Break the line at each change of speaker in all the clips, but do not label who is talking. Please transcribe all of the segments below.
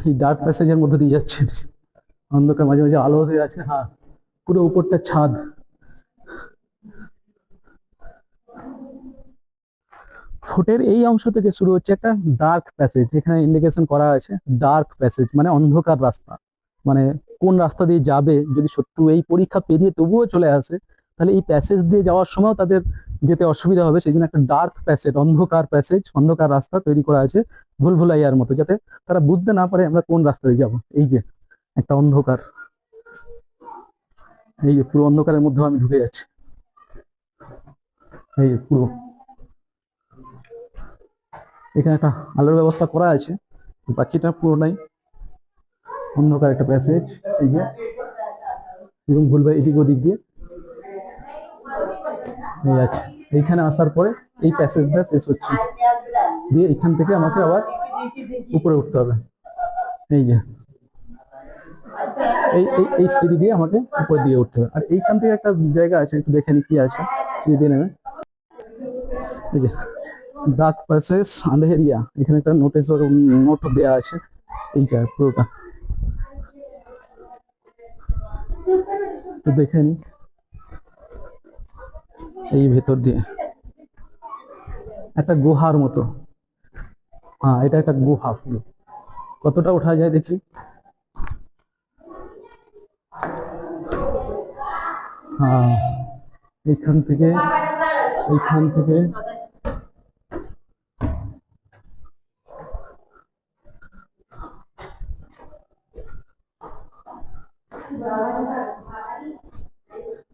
এই ডার্ক প্যাসেজের মধ্যে দিয়ে যাচ্ছে, অন্ধকার, মাঝে মাঝে আলো হয়ে আছে। হ্যাঁ, পুরো উপরটা ছাদ। ফুটের এই অংশ থেকে শুরু হচ্ছে একটা ডার্ক প্যাসেজ। এখানে ইন্ডিকেশন করা আছে ডার্ক প্যাসেজ মানে অন্ধকার রাস্তা। মানে কোন রাস্তা দিয়ে যাবে, যদি সত্যি এই পরীক্ষা পেরিয়ে তবুও চলে আসে, তাহলে এই প্যাসেজ দিয়ে যাওয়ার সময় তাদের যেতে অসুবিধা হবে। সেই জন্য একটা ডার্ক প্যাসেজ, অন্ধকার প্যাসেজ, অন্ধকার রাস্তা তৈরি করা আছে ভুলভুলাইয়ার মতো, যাতে তারা বুঝতে না পারে আমরা কোন রাস্তা দিয়ে যাবো। এই যে একটা অন্ধকার, এই যে পুরো অন্ধকারের মধ্যে আমি ঢুকে যাচ্ছি। এই যে পুরো এখানে একটা আলোর ব্যবস্থা করা আছে, বাকিটা পুরোটাই অন্ধকার একটা প্যাসেজ। এই যে এরকম ভুলভাল এদিক ওদিক দিয়ে এই আছে। এইখানে আসার পরে এই প্যাসেজটা শেষ হচ্ছে, দিয়ে এখান থেকে আমাকে আবার উপরে উঠতে হবে। এই যে এই এই এই সিঁড়ি দিয়ে আমাকে উপরে দিয়ে উঠতে হবে। আর এইখান থেকে একটা জায়গা আছে, একটু দেখে নি কি আছে। সিঁড়ি দিয়ে নেমে এই যে ডার্ক প্যাসেজ আন্ধেরিয়া, এখানে একটা নোট দেওয়া আছে। এইটা পুরোটা একটু দেখে নি। এই ভেতর দিয়ে একটা গুহার মতো। হ্যাঁ, এটা একটা গুহা পুরো। কতটা ওঠা যায় দেখি। হ্যাঁ, এইখান থেকে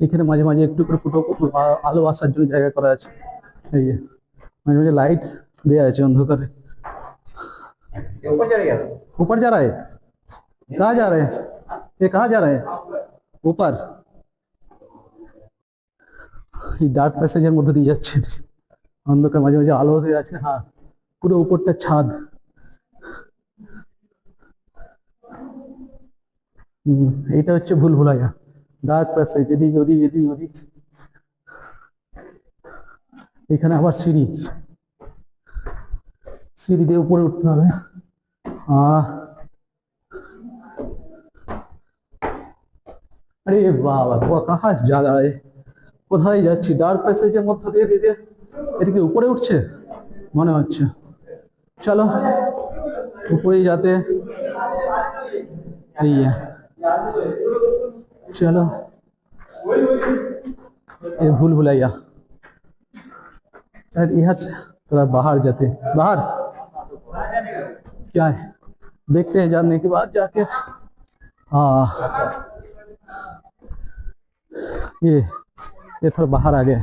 এখানে মাঝে মাঝে একটু করে ফুটো আলো আসার জন্য জায়গা করা আছে। এই যে মাঝে মাঝে লাইট দেওয়া আছে অন্ধকারে। ऊपर जा रहा है, कहाँ जा रहे हैं, ये कहाँ जा रहे हैं ऊपर। এই ডার্ক প্যাসেজের মধ্যে দিয়ে যাচ্ছে, অন্ধকার, মাঝে মাঝে আলো হয়ে আছে। হ্যাঁ, পুরো উপরটা ছাদ। এইটা হচ্ছে ভুলভুলাইয়া ডার্ক প্যাসেজ। এদিক ওদিক এদিক ওদিক। এখানে আবার সিঁড়ি, সিঁড়ি দিয়ে উপরে উঠতে হবে। আরে বাবা, কাহা যা रहा है, কোথায় যাচ্ছি? ডার্ক প্যাসেজের মধ্যে দিয়ে দিয়ে এদিকে উপরে উঠছে মনে হচ্ছে। চলো উপরে যাতে। এই चलो ये भूलभुलैया, शायद यहाँ से थोड़ा बाहर जाते, बाहर क्या है देखते हैं जानने के बाद जाके। हाँ, ये थोड़ा बाहर आ गए।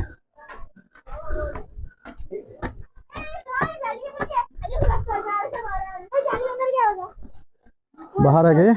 बाहर आ गए